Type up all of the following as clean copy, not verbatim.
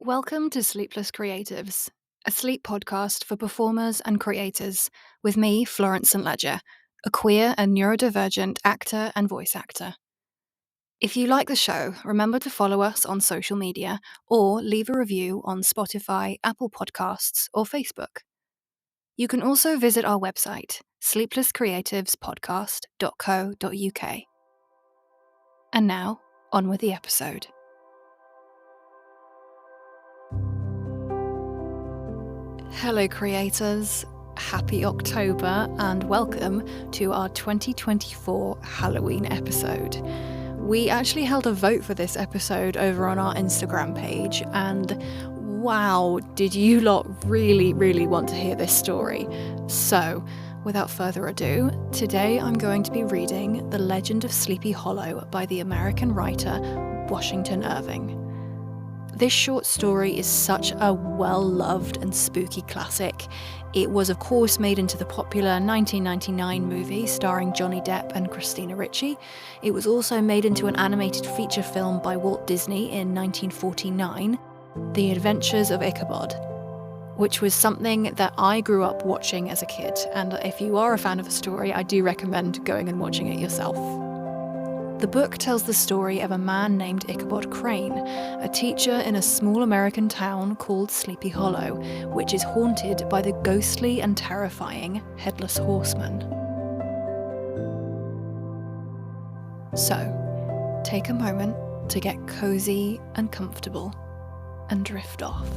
Welcome to Sleepless Creatives, a sleep podcast for performers and creators, with me, Florence St. Ledger, a queer and neurodivergent actor and voice actor. If you like the show, remember to follow us on social media or leave a review on Spotify, Apple Podcasts, or Facebook. You can also visit our website, sleeplesscreativespodcast.co.uk. And now, on with the episode. Hello creators, happy October and welcome to our 2024 Halloween episode. We actually held a vote for this episode over on our Instagram page and wow, did you lot really want to hear this story. So, without further ado, today I'm going to be reading The Legend of Sleepy Hollow by the American writer Washington Irving. This short story is such a well-loved and spooky classic. It was, of course, made into the popular 1999 movie starring Johnny Depp and Christina Ricci. It was also made into an animated feature film by Walt Disney in 1949, The Adventures of Ichabod, which was something that I grew up watching as a kid. And if you are a fan of the story, I do recommend going and watching it yourself. The book tells the story of a man named Ichabod Crane, a teacher in a small American town called Sleepy Hollow, which is haunted by the ghostly and terrifying Headless Horseman. So, take a moment to get cozy and comfortable and drift off.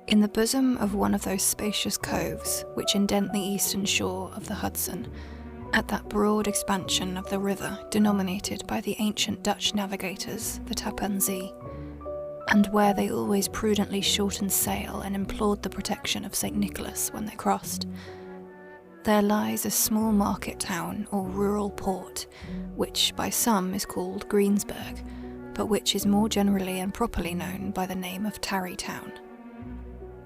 In the bosom of one of those spacious coves which indent the eastern shore of the Hudson, at that broad expansion of the river denominated by the ancient Dutch navigators the Tappan Zee, and where they always prudently shortened sail and implored the protection of St. Nicholas when they crossed, there lies a small market town or rural port, which by some is called Greensburg, but which is more generally and properly known by the name of Tarrytown.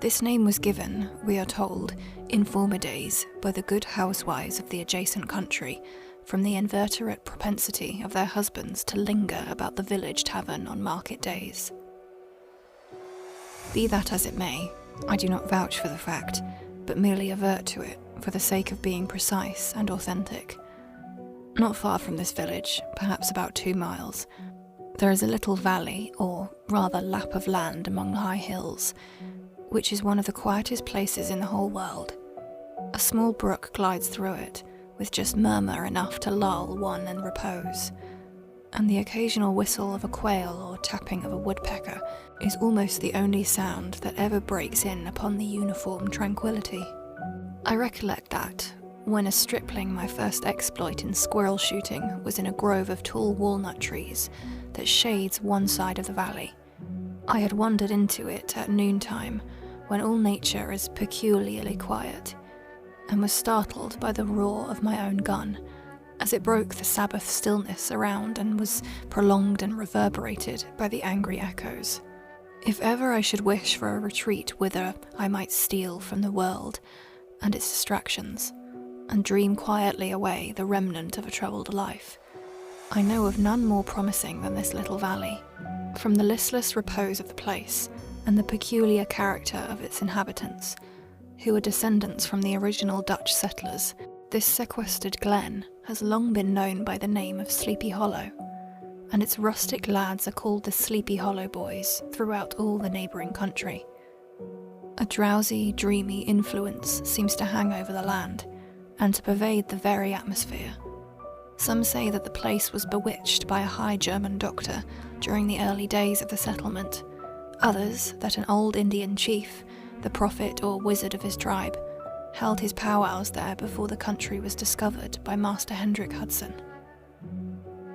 This name was given, we are told, in former days by the good housewives of the adjacent country, from the inveterate propensity of their husbands to linger about the village tavern on market days. Be that as it may, I do not vouch for the fact, but merely avert to it for the sake of being precise and authentic. Not far from this village, perhaps about 2 miles, there is a little valley, or rather lap of land among high hills, which is one of the quietest places in the whole world. A small brook glides through it, with just murmur enough to lull one in repose, and the occasional whistle of a quail or tapping of a woodpecker is almost the only sound that ever breaks in upon the uniform tranquillity. I recollect that, when a stripling, my first exploit in squirrel shooting was in a grove of tall walnut trees that shades one side of the valley. I had wandered into it at noontime, when all nature is peculiarly quiet, and was startled by the roar of my own gun, as it broke the Sabbath stillness around and was prolonged and reverberated by the angry echoes. If ever I should wish for a retreat whither I might steal from the world and its distractions, and dream quietly away the remnant of a troubled life, I know of none more promising than this little valley. From the listless repose of the place, and the peculiar character of its inhabitants, who are descendants from the original Dutch settlers, this sequestered glen has long been known by the name of Sleepy Hollow, and its rustic lads are called the Sleepy Hollow Boys throughout all the neighbouring country. A drowsy, dreamy influence seems to hang over the land, and to pervade the very atmosphere. Some say that the place was bewitched by a high German doctor during the early days of the settlement. Others, that an old Indian chief, the prophet or wizard of his tribe, held his powwows there before the country was discovered by Master Hendrik Hudson.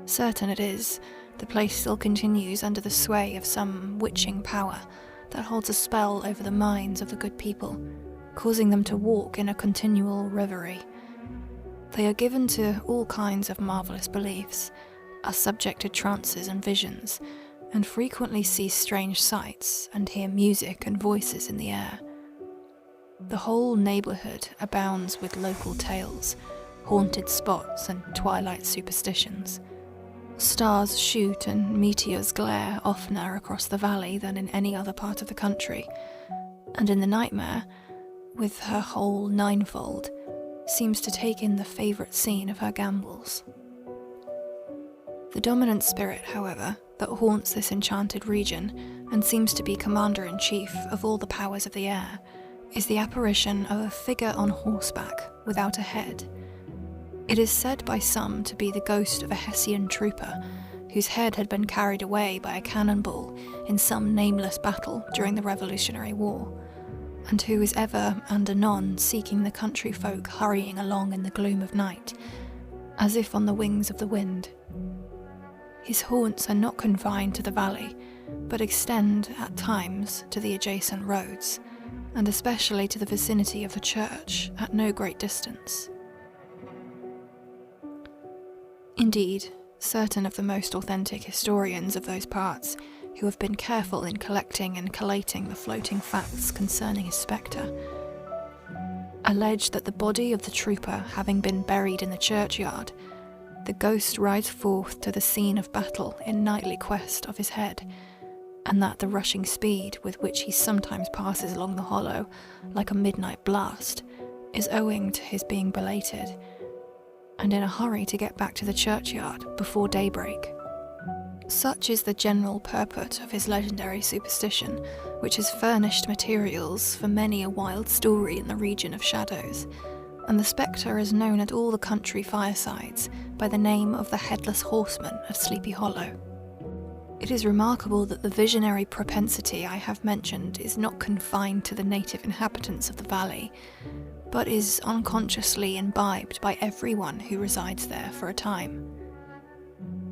Certain it is the place still continues under the sway of some witching power that holds a spell over the minds of the good people, causing them to walk in a continual reverie. They are given to all kinds of marvellous beliefs, are subject to trances and visions, and frequently see strange sights and hear music and voices in the air. The whole neighbourhood abounds with local tales, haunted spots and twilight superstitions. Stars shoot and meteors glare oftener across the valley than in any other part of the country, and in the nightmare, with her whole ninefold, seems to take in the favourite scene of her gambols. The dominant spirit, however, that haunts this enchanted region and seems to be commander-in-chief of all the powers of the air is the apparition of a figure on horseback without a head. It is said by some to be the ghost of a Hessian trooper whose head had been carried away by a cannonball in some nameless battle during the Revolutionary War, and who is ever and anon seeking the country folk hurrying along in the gloom of night, as if on the wings of the wind. His haunts are not confined to the valley, but extend at times to the adjacent roads, and especially to the vicinity of the church at no great distance. Indeed, certain of the most authentic historians of those parts, who have been careful in collecting and collating the floating facts concerning his spectre, allege that the body of the trooper having been buried in the churchyard, the ghost rides forth to the scene of battle in nightly quest of his head, and that the rushing speed with which he sometimes passes along the hollow, like a midnight blast, is owing to his being belated, and in a hurry to get back to the churchyard before daybreak. Such is the general purport of his legendary superstition, which has furnished materials for many a wild story in the region of shadows, and the spectre is known at all the country firesides by the name of the Headless Horseman of Sleepy Hollow. It is remarkable that the visionary propensity I have mentioned is not confined to the native inhabitants of the valley, but is unconsciously imbibed by everyone who resides there for a time.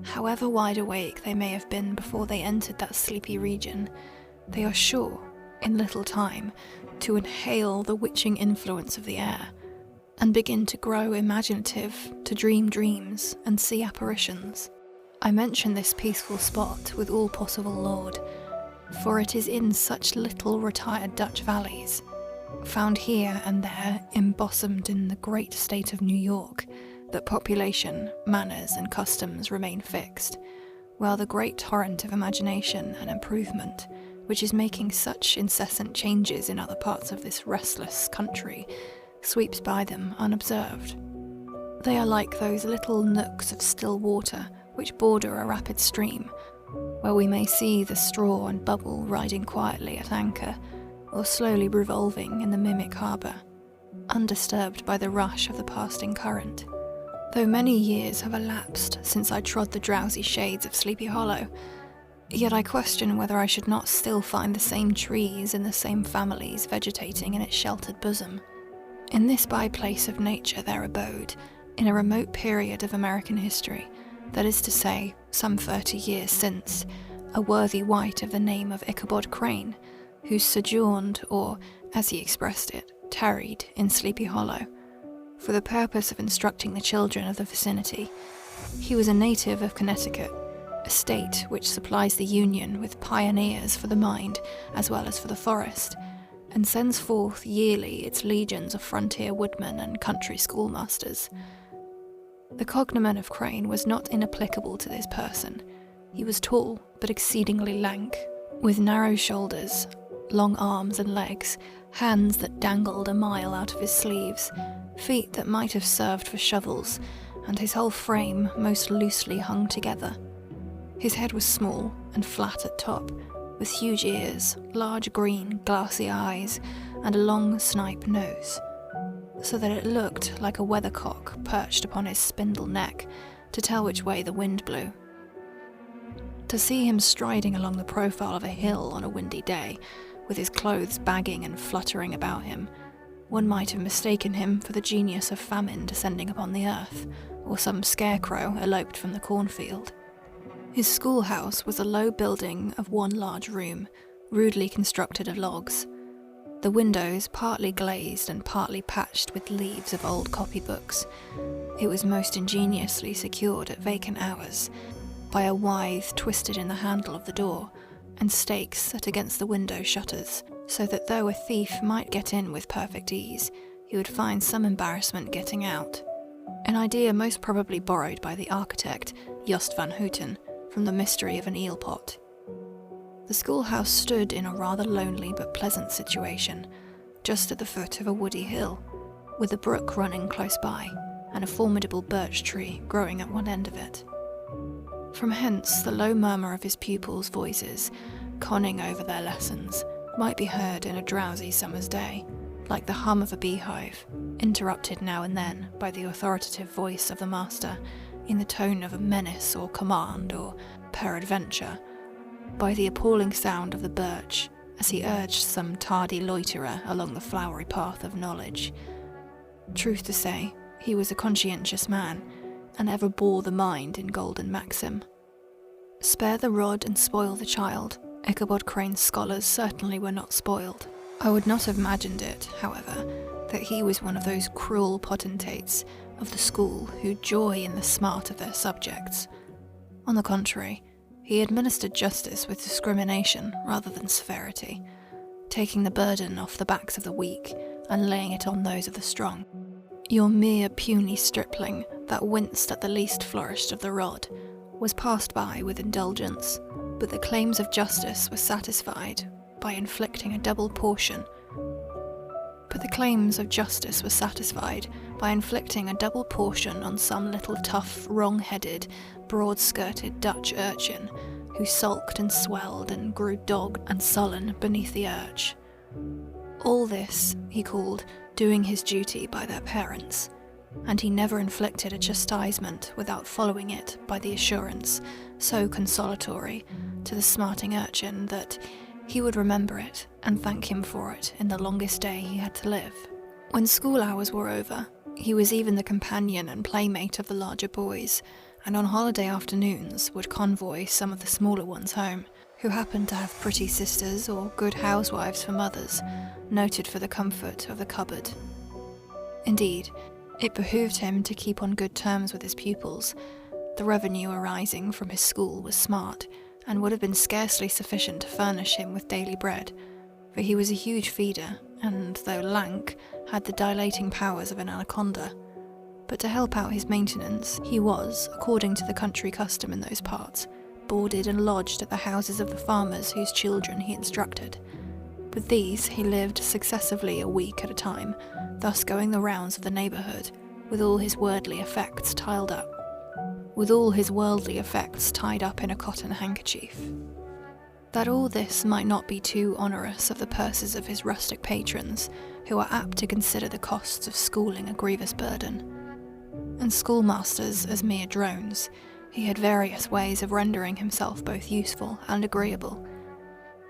However wide awake they may have been before they entered that sleepy region, they are sure, in little time, to inhale the witching influence of the air, and begin to grow imaginative, to dream dreams and see apparitions. I mention this peaceful spot with all possible laud, for it is in such little retired Dutch valleys, found here and there embosomed in the great state of New York, that population, manners and customs remain fixed, while the great torrent of imagination and improvement, which is making such incessant changes in other parts of this restless country, sweeps by them unobserved. They are like those little nooks of still water which border a rapid stream, where we may see the straw and bubble riding quietly at anchor, or slowly revolving in the mimic harbour, undisturbed by the rush of the passing current. Though many years have elapsed since I trod the drowsy shades of Sleepy Hollow, yet I question whether I should not still find the same trees and the same families vegetating in its sheltered bosom. In this by-place of nature there abode, in a remote period of American history, that is to say, some 30 years since, a worthy wight of the name of Ichabod Crane, who sojourned, or, as he expressed it, tarried in Sleepy Hollow, for the purpose of instructing the children of the vicinity. He was a native of Connecticut, a state which supplies the Union with pioneers for the mind as well as for the forest, and sends forth yearly its legions of frontier woodmen and country schoolmasters. The cognomen of Crane was not inapplicable to this person. He was tall, but exceedingly lank, with narrow shoulders, long arms and legs, hands that dangled a mile out of his sleeves, feet that might have served for shovels, and his whole frame most loosely hung together. His head was small and flat at top, with huge ears, large green, glassy eyes, and a long snipe nose, so that it looked like a weathercock perched upon his spindle neck to tell which way the wind blew. To see him striding along the profile of a hill on a windy day, with his clothes bagging and fluttering about him, one might have mistaken him for the genius of famine descending upon the earth, or some scarecrow eloped from the cornfield. His schoolhouse was a low building of one large room, rudely constructed of logs. The windows partly glazed and partly patched with leaves of old copybooks. It was most ingeniously secured at vacant hours by a withe twisted in the handle of the door and stakes set against the window shutters, so that though a thief might get in with perfect ease, he would find some embarrassment getting out. An idea most probably borrowed by the architect, Jost van Houten, from the mystery of an eel pot. The schoolhouse stood in a rather lonely but pleasant situation, just at the foot of a woody hill, with a brook running close by, and a formidable birch tree growing at one end of it. From hence the low murmur of his pupils' voices, conning over their lessons, might be heard in a drowsy summer's day, like the hum of a beehive, interrupted now and then by the authoritative voice of the master, in the tone of a menace or command, or, peradventure, by the appalling sound of the birch as he urged some tardy loiterer along the flowery path of knowledge. Truth to say, he was a conscientious man, and ever bore the mind in golden maxim. Spare the rod and spoil the child. Ichabod Crane's scholars certainly were not spoiled. I would not have imagined it, however, that he was one of those cruel potentates of the school who joy in the smart of their subjects. On the contrary, he administered justice with discrimination rather than severity, taking the burden off the backs of the weak and laying it on those of the strong. Your mere puny stripling that winced at the least flourish of the rod was passed by with indulgence, but the claims of justice were satisfied by inflicting a double portion. On some little tough, wrong-headed, broad-skirted Dutch urchin who sulked and swelled and grew dogged and sullen beneath the urge. All this he called doing his duty by their parents, and he never inflicted a chastisement without following it by the assurance, so consolatory to the smarting urchin, that he would remember it and thank him for it in the longest day he had to live. When school hours were over, he was even the companion and playmate of the larger boys, and on holiday afternoons would convoy some of the smaller ones home, who happened to have pretty sisters or good housewives for mothers, noted for the comfort of the cupboard. Indeed, it behooved him to keep on good terms with his pupils. The revenue arising from his school was smart, and would have been scarcely sufficient to furnish him with daily bread, for he was a huge feeder, and, though lank, had the dilating powers of an anaconda. But to help out his maintenance, he was, according to the country custom in those parts, boarded and lodged at the houses of the farmers whose children he instructed. With these he lived successively a week at a time, thus going the rounds of the neighbourhood, with all his worldly effects tied up in a cotton handkerchief. That all this might not be too onerous of the purses of his rustic patrons, who are apt to consider the costs of schooling a grievous burden, and schoolmasters as mere drones, he had various ways of rendering himself both useful and agreeable.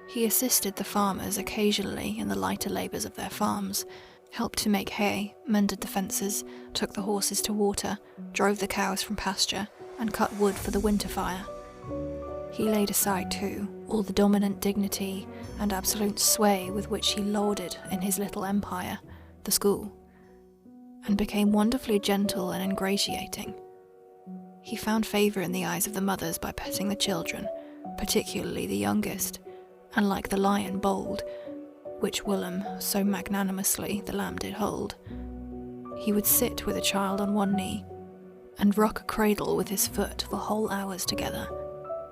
He assisted the farmers occasionally in the lighter labours of their farms, helped to make hay, mended the fences, took the horses to water, drove the cows from pasture, and cut wood for the winter fire. He laid aside, too, all the dominant dignity and absolute sway with which he lauded in his little empire, the school, and became wonderfully gentle and ingratiating. He found favour in the eyes of the mothers by petting the children, particularly the youngest, and like the lion bold, which whilom so magnanimously the lamb did hold, he would sit with a child on one knee, and rock a cradle with his foot for whole hours together.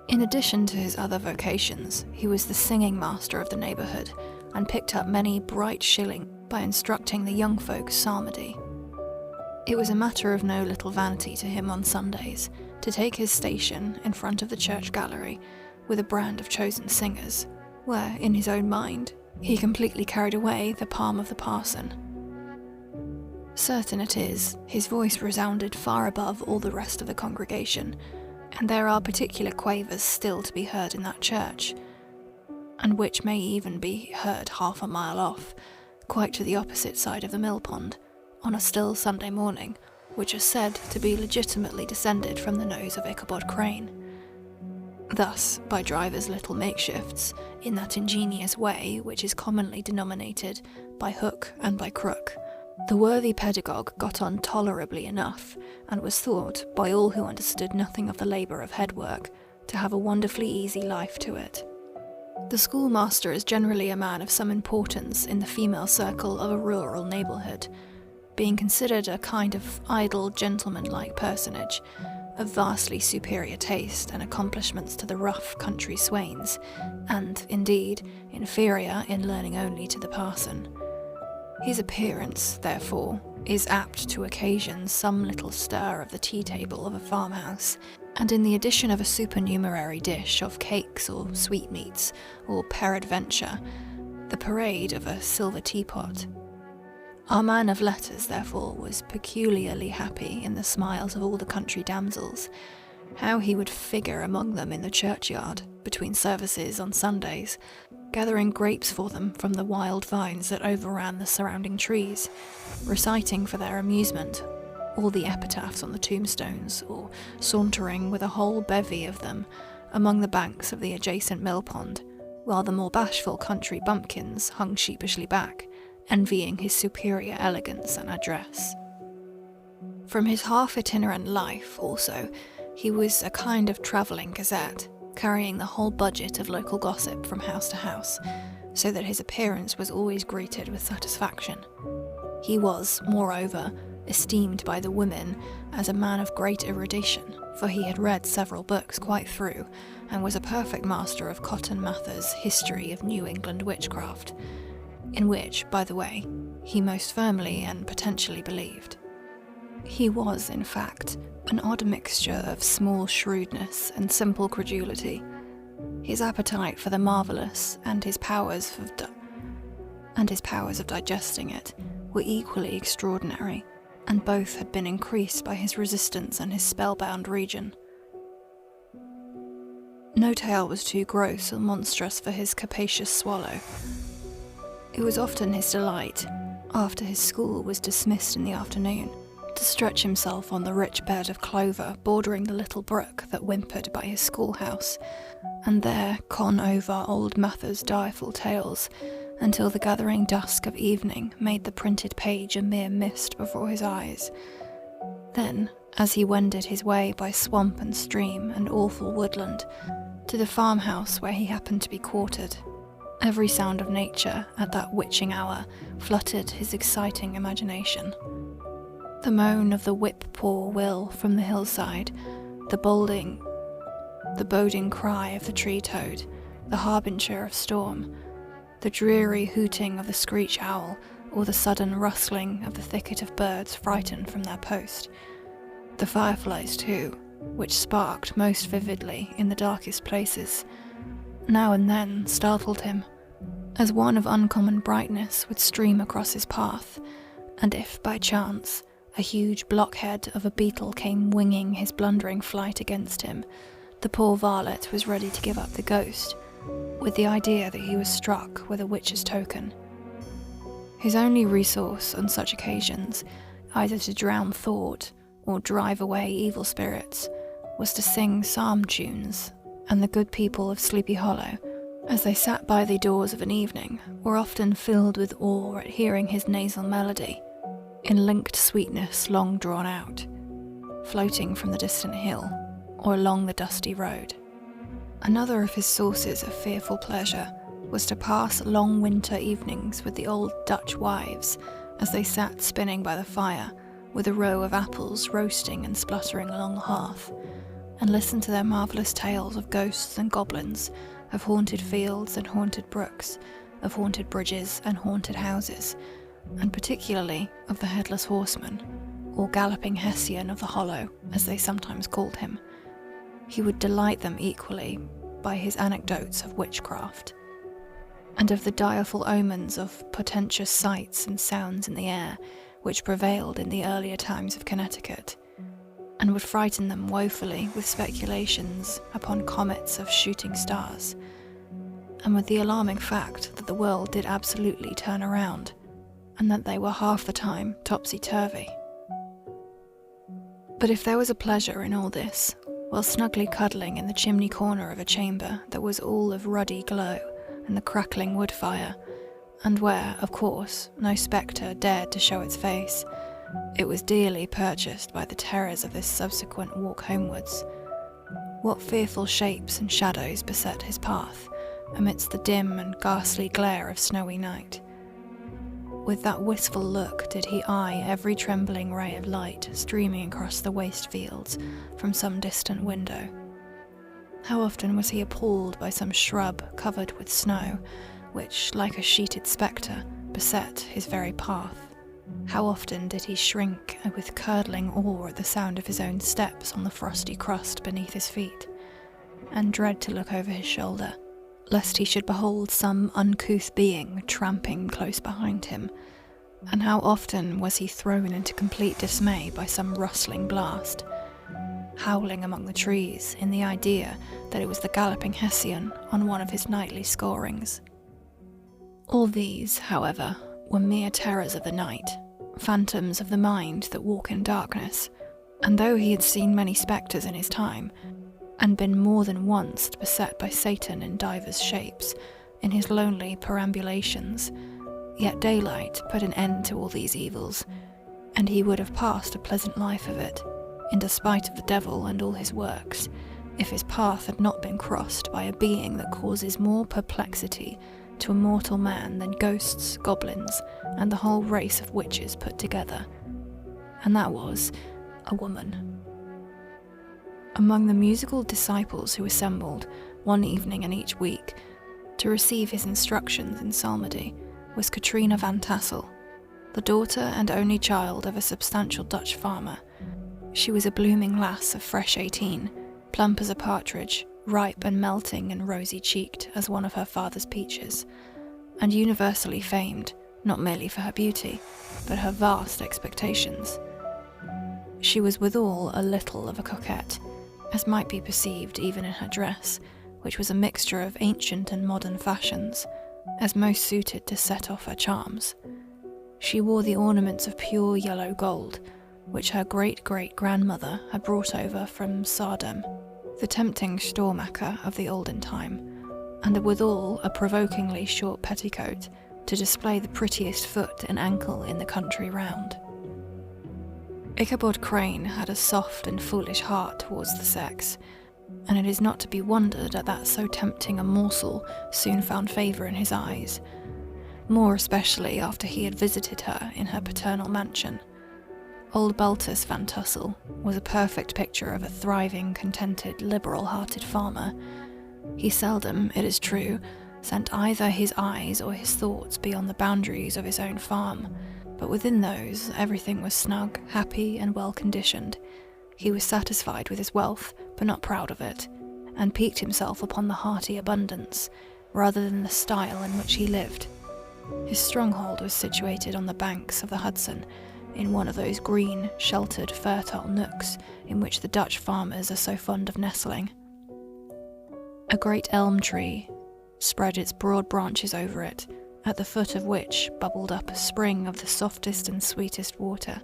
In addition to his other vocations, he was the singing master of the neighbourhood, and picked up many bright shilling by instructing the young folk psalmody. It was a matter of no little vanity to him on Sundays to take his station in front of the church gallery with a brand of chosen singers, where, in his own mind, he completely carried away the palm of the parson. Certain it is, his voice resounded far above all the rest of the congregation, and there are particular quavers still to be heard in that church, and which may even be heard half a mile off, quite to the opposite side of the mill pond, on a still Sunday morning, which are said to be legitimately descended from the nose of Ichabod Crane. thus by drivers' little makeshifts, in that ingenious way which is commonly denominated by hook and by crook. The worthy pedagogue got on tolerably enough, and was thought, by all who understood nothing of the labour of head work, to have a wonderfully easy life to it. The schoolmaster is generally a man of some importance in the female circle of a rural neighbourhood, being considered a kind of idle, gentleman-like personage, of vastly superior taste and accomplishments to the rough country swains, and, indeed, inferior in learning only to the parson. His appearance, therefore, is apt to occasion some little stir of the tea-table of a farmhouse, and in the addition of a supernumerary dish of cakes or sweetmeats, or peradventure, the parade of a silver teapot. Our man of letters, therefore, was peculiarly happy in the smiles of all the country damsels. How he would figure among them in the churchyard, between services on Sundays, gathering grapes for them from the wild vines that overran the surrounding trees, reciting for their amusement all the epitaphs on the tombstones, or sauntering with a whole bevy of them among the banks of the adjacent mill pond, while the more bashful country bumpkins hung sheepishly back, envying his superior elegance and address. From his half-itinerant life, also, he was a kind of travelling gazette, carrying the whole budget of local gossip from house to house, so that his appearance was always greeted with satisfaction. He was, moreover, esteemed by the women as a man of great erudition, for he had read several books quite through, and was a perfect master of Cotton Mather's History of New England Witchcraft, in which, by the way, he most firmly and potentially believed. He was, in fact, an odd mixture of small shrewdness and simple credulity. His appetite for the marvellous and his powers of digesting it were equally extraordinary, and both had been increased by his resistance and his spellbound region. No tale was too gross or monstrous for his capacious swallow. It was often his delight, after his school was dismissed in the afternoon, to stretch himself on the rich bed of clover bordering the little brook that whimpered by his schoolhouse, and there con over old Mather's direful tales, until the gathering dusk of evening made the printed page a mere mist before his eyes. Then, as he wended his way by swamp and stream and awful woodland, to the farmhouse where he happened to be quartered, every sound of nature at that witching hour fluttered his exciting imagination. The moan of the whip-poor-will from the hillside, the boding cry of the tree-toad, the harbinger of storm, the dreary hooting of the screech owl, or the sudden rustling of the thicket of birds frightened from their post. The fireflies, too, which sparked most vividly in the darkest places, now and then startled him, as one of uncommon brightness would stream across his path, and if, by chance, a huge blockhead of a beetle came winging his blundering flight against him, the poor varlet was ready to give up the ghost, with the idea that he was struck with a witch's token. His only resource on such occasions, either to drown thought or drive away evil spirits, was to sing psalm tunes, and the good people of Sleepy Hollow, as they sat by the doors of an evening, were often filled with awe at hearing his nasal melody, in linked sweetness long drawn out, floating from the distant hill, or along the dusty road. Another of his sources of fearful pleasure was to pass long winter evenings with the old Dutch wives, as they sat spinning by the fire, with a row of apples roasting and spluttering along the hearth, and listen to their marvellous tales of ghosts and goblins, of haunted fields and haunted brooks, of haunted bridges and haunted houses, and particularly of the Headless Horseman, or galloping Hessian of the Hollow, as they sometimes called him. He would delight them equally by his anecdotes of witchcraft, and of the direful omens of portentous sights and sounds in the air which prevailed in the earlier times of Connecticut, and would frighten them woefully with speculations upon comets of shooting stars, and with the alarming fact that the world did absolutely turn around, and that they were half the time topsy-turvy. But if there was a pleasure in all this, while snugly cuddling in the chimney corner of a chamber that was all of ruddy glow and the crackling wood fire, and where, of course, no spectre dared to show its face. It was dearly purchased by the terrors of this subsequent walk homewards. What fearful shapes and shadows beset his path, amidst the dim and ghastly glare of snowy night. With that wistful look did he eye every trembling ray of light streaming across the waste fields from some distant window. How often was he appalled by some shrub covered with snow, which, like a sheeted spectre, beset his very path. How often did he shrink with curdling awe at the sound of his own steps on the frosty crust beneath his feet, and dread to look over his shoulder, lest he should behold some uncouth being tramping close behind him, and how often was he thrown into complete dismay by some rustling blast, howling among the trees in the idea that it was the galloping Hessian on one of his nightly scorings. All these, however, were mere terrors of the night, phantoms of the mind that walk in darkness, and though he had seen many spectres in his time, and been more than once beset by Satan in divers shapes, in his lonely perambulations, yet daylight put an end to all these evils, and he would have passed a pleasant life of it, in despite of the devil and all his works, if his path had not been crossed by a being that causes more perplexity to a mortal man than ghosts, goblins, and the whole race of witches put together, and that was a woman. Among the musical disciples who assembled one evening in each week to receive his instructions in psalmody was Katrina Van Tassel, the daughter and only child of a substantial Dutch farmer. She was a blooming lass of fresh 18, plump as a partridge, ripe and melting and rosy-cheeked as one of her father's peaches, and universally famed, not merely for her beauty, but her vast expectations. She was withal a little of a coquette, as might be perceived even in her dress, which was a mixture of ancient and modern fashions, as most suited to set off her charms. She wore the ornaments of pure yellow gold, which her great-great-grandmother had brought over from Sardem, the tempting storemaker of the olden time, and withal a provokingly short petticoat to display the prettiest foot and ankle in the country round. Ichabod Crane had a soft and foolish heart towards the sex, and it is not to be wondered at that so tempting a morsel soon found favour in his eyes, more especially after he had visited her in her paternal mansion. Old Baltus Van Tassel was a perfect picture of a thriving, contented, liberal-hearted farmer. He seldom, it is true, sent either his eyes or his thoughts beyond the boundaries of his own farm, but within those everything was snug, happy, and well-conditioned. He was satisfied with his wealth, but not proud of it, and piqued himself upon the hearty abundance, rather than the style in which he lived. His stronghold was situated on the banks of the Hudson, in one of those green, sheltered, fertile nooks in which the Dutch farmers are so fond of nestling. A great elm tree spread its broad branches over it, at the foot of which bubbled up a spring of the softest and sweetest water,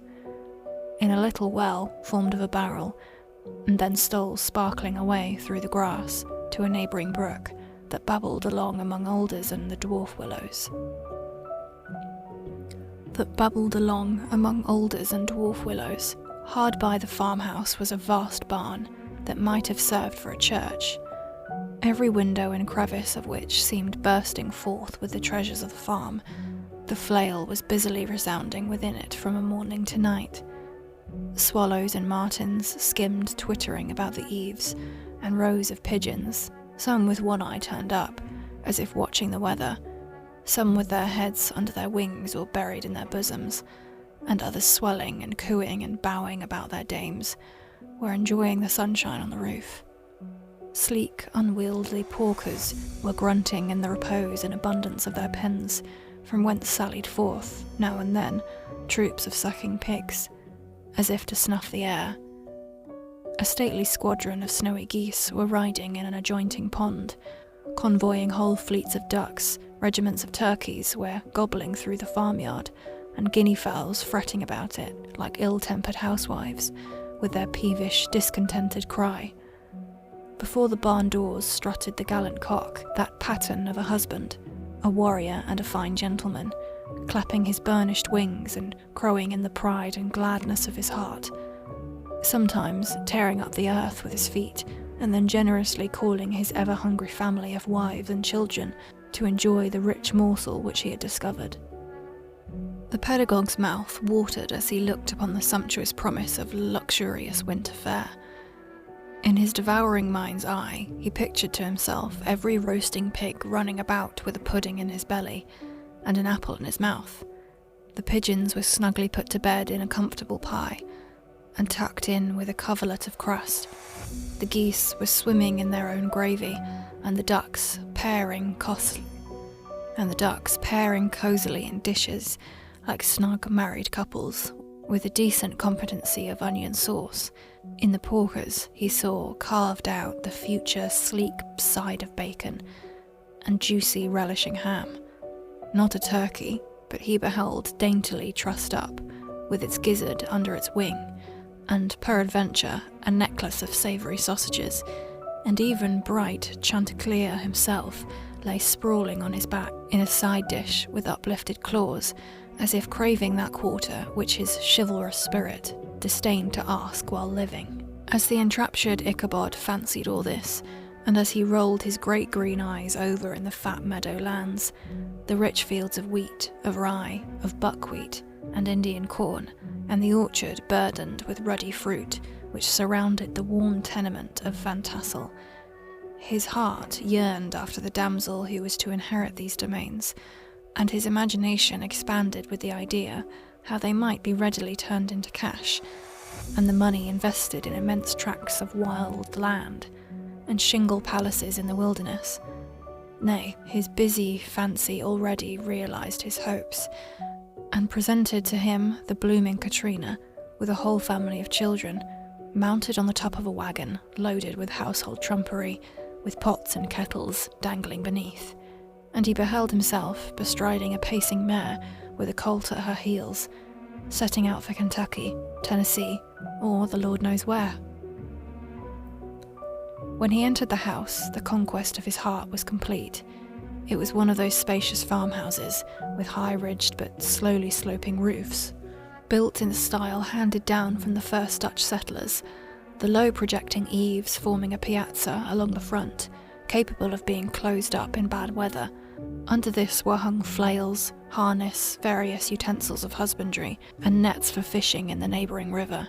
in a little well formed of a barrel, and then stole sparkling away through the grass to a neighbouring brook that babbled along among alders and the dwarf willows. Hard by the farmhouse was a vast barn that might have served for a church, every window and crevice of which seemed bursting forth with the treasures of the farm. The flail was busily resounding within it from a morning to night. Swallows and martins skimmed twittering about the eaves, and rows of pigeons, some with one eye turned up, as if watching the weather, some with their heads under their wings or buried in their bosoms, and others swelling and cooing and bowing about their dames, were enjoying the sunshine on the roof. Sleek, unwieldy porkers were grunting in the repose and abundance of their pens, from whence sallied forth, now and then, troops of sucking pigs, as if to snuff the air. A stately squadron of snowy geese were riding in an adjoining pond, convoying whole fleets of ducks. Regiments of turkeys were gobbling through the farmyard, and guinea fowls fretting about it like ill-tempered housewives, with their peevish, discontented cry, Before the barn doors strutted the gallant cock, that pattern of a husband, a warrior and a fine gentleman, clapping his burnished wings and crowing in the pride and gladness of his heart, sometimes tearing up the earth with his feet, and then generously calling his ever-hungry family of wives and children to enjoy the rich morsel which he had discovered. The pedagogue's mouth watered as he looked upon the sumptuous promise of luxurious winter fare. In his devouring mind's eye, he pictured to himself every roasting pig running about with a pudding in his belly and an apple in his mouth. The pigeons were snugly put to bed in a comfortable pie and tucked in with a coverlet of crust. The geese were swimming in their own gravy, and the ducks pairing cosily in dishes like snug married couples, with a decent competency of onion sauce. In the porkers he saw carved out the future sleek side of bacon and juicy relishing ham. Not a turkey, but he beheld daintily trussed up, with its gizzard under its wing, and peradventure a necklace of savoury sausages, and even bright Chanticleer himself lay sprawling on his back in a side dish with uplifted claws, as if craving that quarter which his chivalrous spirit disdained to ask while living. As the enraptured Ichabod fancied all this, and as he rolled his great green eyes over in the fat meadow lands, the rich fields of wheat, of rye, of buckwheat, and Indian corn, and the orchard burdened with ruddy fruit which surrounded the warm tenement of Van Tassel, his heart yearned after the damsel who was to inherit these domains, and his imagination expanded with the idea how they might be readily turned into cash, and the money invested in immense tracts of wild land, and shingle palaces in the wilderness. Nay, his busy fancy already realised his hopes, and presented to him the blooming Katrina, with a whole family of children, mounted on the top of a wagon, loaded with household trumpery, with pots and kettles dangling beneath, and he beheld himself bestriding a pacing mare with a colt at her heels, setting out for Kentucky, Tennessee, or the Lord knows where. When he entered the house, the conquest of his heart was complete. It was one of those spacious farmhouses with high-ridged but slowly sloping roofs, built in the style handed down from the first Dutch settlers, the low projecting eaves forming a piazza along the front, capable of being closed up in bad weather. Under this were hung flails, harness, various utensils of husbandry, and nets for fishing in the neighbouring river.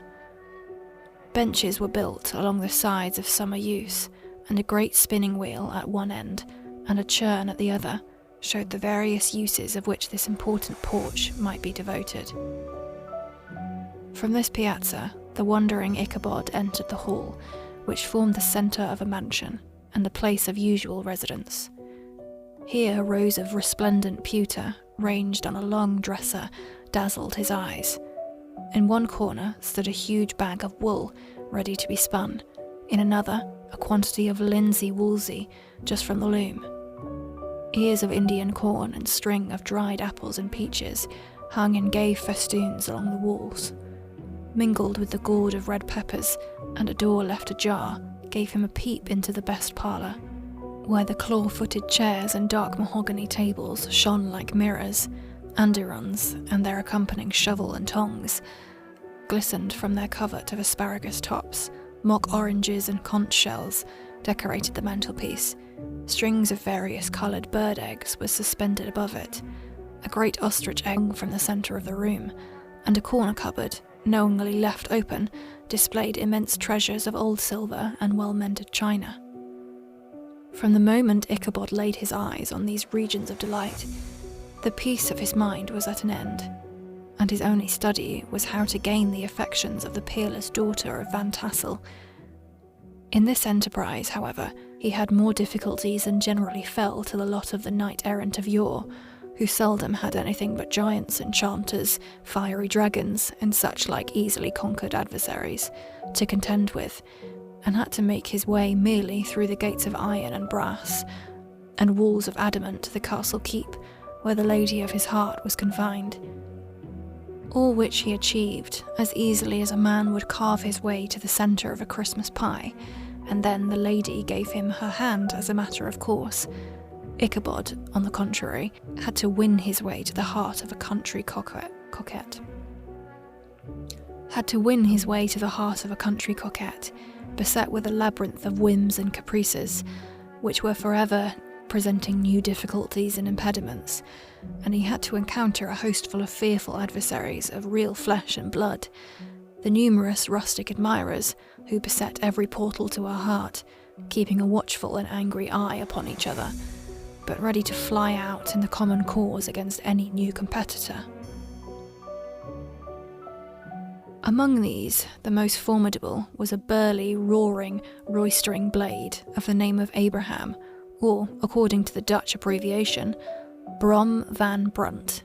Benches were built along the sides of summer use, and a great spinning wheel at one end, and a churn at the other, showed the various uses of which this important porch might be devoted. From this piazza, the wondering Ichabod entered the hall, which formed the centre of a mansion, and the place of usual residence. Here rows of resplendent pewter, ranged on a long dresser, dazzled his eyes. In one corner stood a huge bag of wool, ready to be spun. In another, a quantity of linsey woolsey, just from the loom. Ears of Indian corn and string of dried apples and peaches hung in gay festoons along the walls. Mingled with the gourd of red peppers, and a door left ajar, gave him a peep into the best parlour, where the claw-footed chairs and dark mahogany tables shone like mirrors. Andirons, and their accompanying shovel and tongs, glistened from their covert of asparagus tops. Mock oranges and conch shells decorated the mantelpiece. Strings of various coloured bird eggs were suspended above it. A great ostrich egg hung from the centre of the room, and a corner cupboard, knowingly left open, displayed immense treasures of old silver and well-mended china. From the moment Ichabod laid his eyes on these regions of delight, the peace of his mind was at an end, and his only study was how to gain the affections of the peerless daughter of Van Tassel. In this enterprise, however, he had more difficulties than generally fell to the lot of the knight-errant of yore, who seldom had anything but giants, enchanters, fiery dragons, and such like easily conquered adversaries to contend with, and had to make his way merely through the gates of iron and brass, and walls of adamant to the castle keep, where the lady of his heart was confined. All which he achieved as easily as a man would carve his way to the centre of a Christmas pie, and then the lady gave him her hand as a matter of course. Ichabod, on the contrary, had to win his way to the heart of a country coquette. Beset with a labyrinth of whims and caprices, which were forever presenting new difficulties and impediments, and he had to encounter a host full of fearful adversaries of real flesh and blood, the numerous rustic admirers who beset every portal to her heart, keeping a watchful and angry eye upon each other, but ready to fly out in the common cause against any new competitor. Among these, the most formidable was a burly, roaring, roistering blade of the name of Abraham, or, according to the Dutch abbreviation, Brom van Brunt.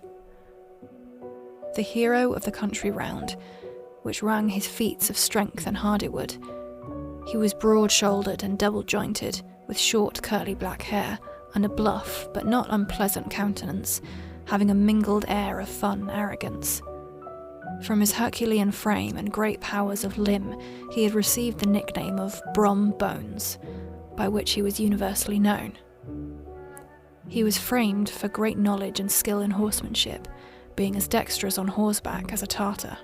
The hero of the country round, which rang his feats of strength and hardihood. He was broad-shouldered and double-jointed, with short curly black hair, and a bluff but not unpleasant countenance, having a mingled air of fun arrogance. From his Herculean frame and great powers of limb, he had received the nickname of Brom Bones, by which he was universally known. He was framed for great knowledge and skill in horsemanship, being as dexterous on horseback as a Tartar.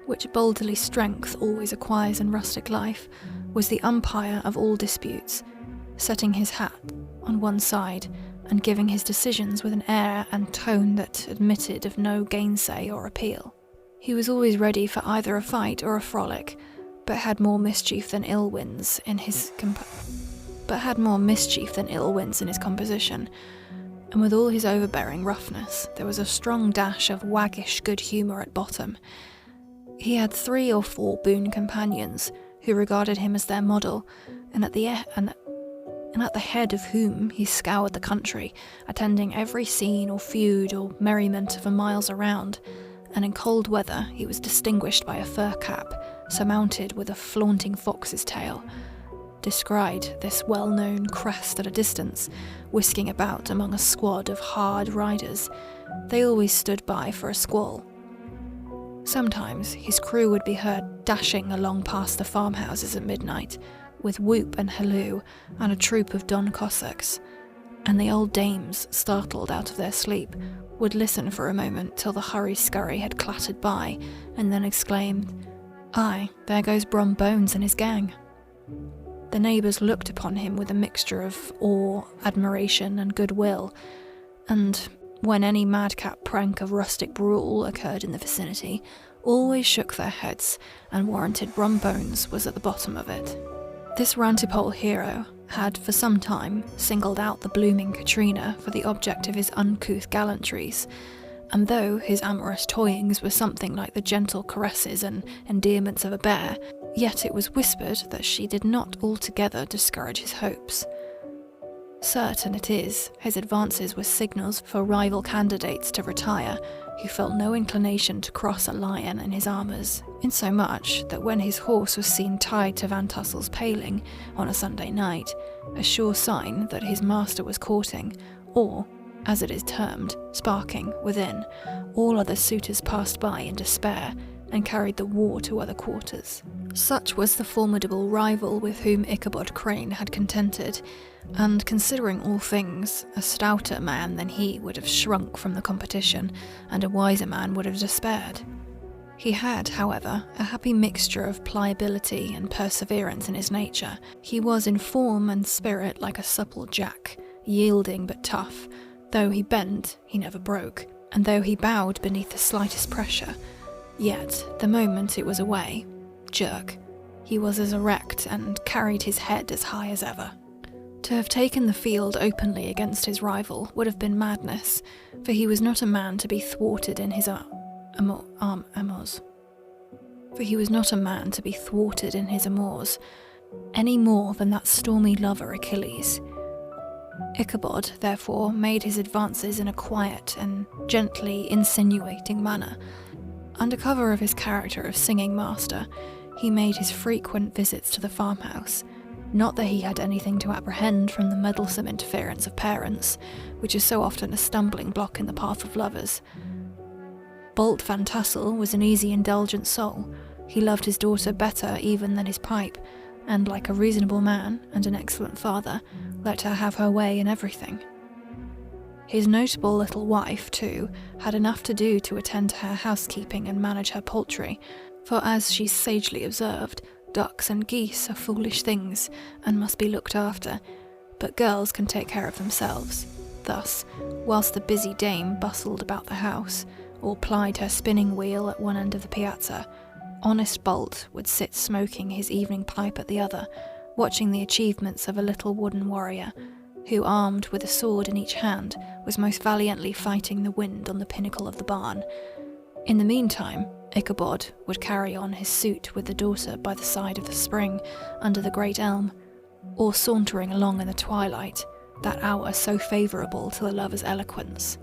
Which boldly strength always acquires in rustic life, was the umpire of all disputes, setting his hat on one side and giving his decisions with an air and tone that admitted of no gainsay or appeal. He was always ready for either a fight or a frolic, but had more mischief than ill winds in his composition, and with all his overbearing roughness, there was a strong dash of waggish good humour at bottom. He had 3 or 4 boon companions who regarded him as their model, and at the head of whom he scoured the country, attending every scene or feud or merriment for miles around, and in cold weather he was distinguished by a fur cap, surmounted with a flaunting fox's tail. Descried this well-known crest at a distance, whisking about among a squad of hard riders. They always stood by for a squall. Sometimes his crew would be heard dashing along past the farmhouses at midnight, with whoop and halloo and a troop of Don Cossacks, and the old dames, startled out of their sleep, would listen for a moment till the hurry-scurry had clattered by, and then exclaimed, "Aye, there goes Brom Bones and his gang." The neighbours looked upon him with a mixture of awe, admiration and goodwill, and when any madcap prank of rustic brawl occurred in the vicinity, always shook their heads and warranted Brom Bones was at the bottom of it. This rantipole hero had for some time singled out the blooming Katrina for the object of his uncouth gallantries, and though his amorous toyings were something like the gentle caresses and endearments of a bear, yet it was whispered that she did not altogether discourage his hopes. Certain it is, his advances were signals for rival candidates to retire, who felt no inclination to cross a lion in his armours, insomuch that when his horse was seen tied to Van Tassel's paling on a Sunday night, a sure sign that his master was courting, or, as it is termed, sparking, within, all other suitors passed by in despair, and carried the war to other quarters. Such was the formidable rival with whom Ichabod Crane had contended, and considering all things, a stouter man than he would have shrunk from the competition, and a wiser man would have despaired. He had, however, a happy mixture of pliability and perseverance in his nature. He was in form and spirit like a supple jack, yielding but tough. Though he bent, he never broke, and though he bowed beneath the slightest pressure, yet, the moment it was away, jerk, he was as erect and carried his head as high as ever. To have taken the field openly against his rival would have been madness, for he was not a man to be thwarted in his amours, any more than that stormy lover Achilles. Ichabod, therefore, made his advances in a quiet and gently insinuating manner. Under cover of his character of singing master, he made his frequent visits to the farmhouse. Not that he had anything to apprehend from the meddlesome interference of parents, which is so often a stumbling block in the path of lovers. Bolt Van Tassel was an easy, indulgent soul. He loved his daughter better even than his pipe, and like a reasonable man and an excellent father, let her have her way in everything. His notable little wife, too, had enough to do to attend to her housekeeping and manage her poultry, for as she sagely observed, ducks and geese are foolish things and must be looked after, but girls can take care of themselves. Thus, whilst the busy dame bustled about the house, or plied her spinning wheel at one end of the piazza, honest Bolt would sit smoking his evening pipe at the other, watching the achievements of a little wooden warrior, who, armed with a sword in each hand, was most valiantly fighting the wind on the pinnacle of the barn. In the meantime, Ichabod would carry on his suit with the daughter by the side of the spring under the great elm, or sauntering along in the twilight, that hour so favourable to the lover's eloquence.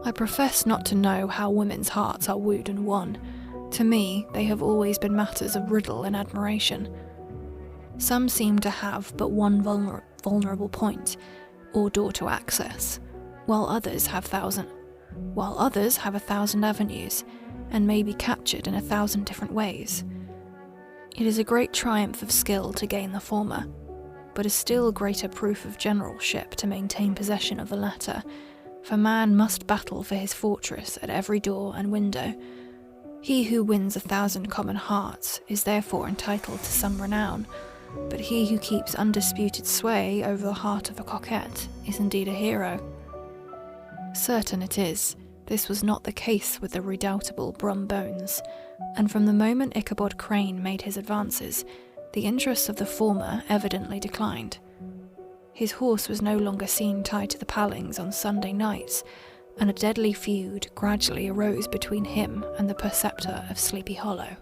I profess not to know how women's hearts are wooed and won. To me, they have always been matters of riddle and admiration. Some seem to have but one vulnerable point, or door to access, while others have a thousand avenues, and may be captured in 1,000 different ways. It is a great triumph of skill to gain the former, but a still greater proof of generalship to maintain possession of the latter, for man must battle for his fortress at every door and window. He who wins 1,000 common hearts is therefore entitled to some renown, but he who keeps undisputed sway over the heart of a coquette is indeed a hero. Certain it is, this was not the case with the redoubtable Brom Bones, and from the moment Ichabod Crane made his advances, the interest of the former evidently declined. His horse was no longer seen tied to the palings on Sunday nights, and a deadly feud gradually arose between him and the preceptor of Sleepy Hollow.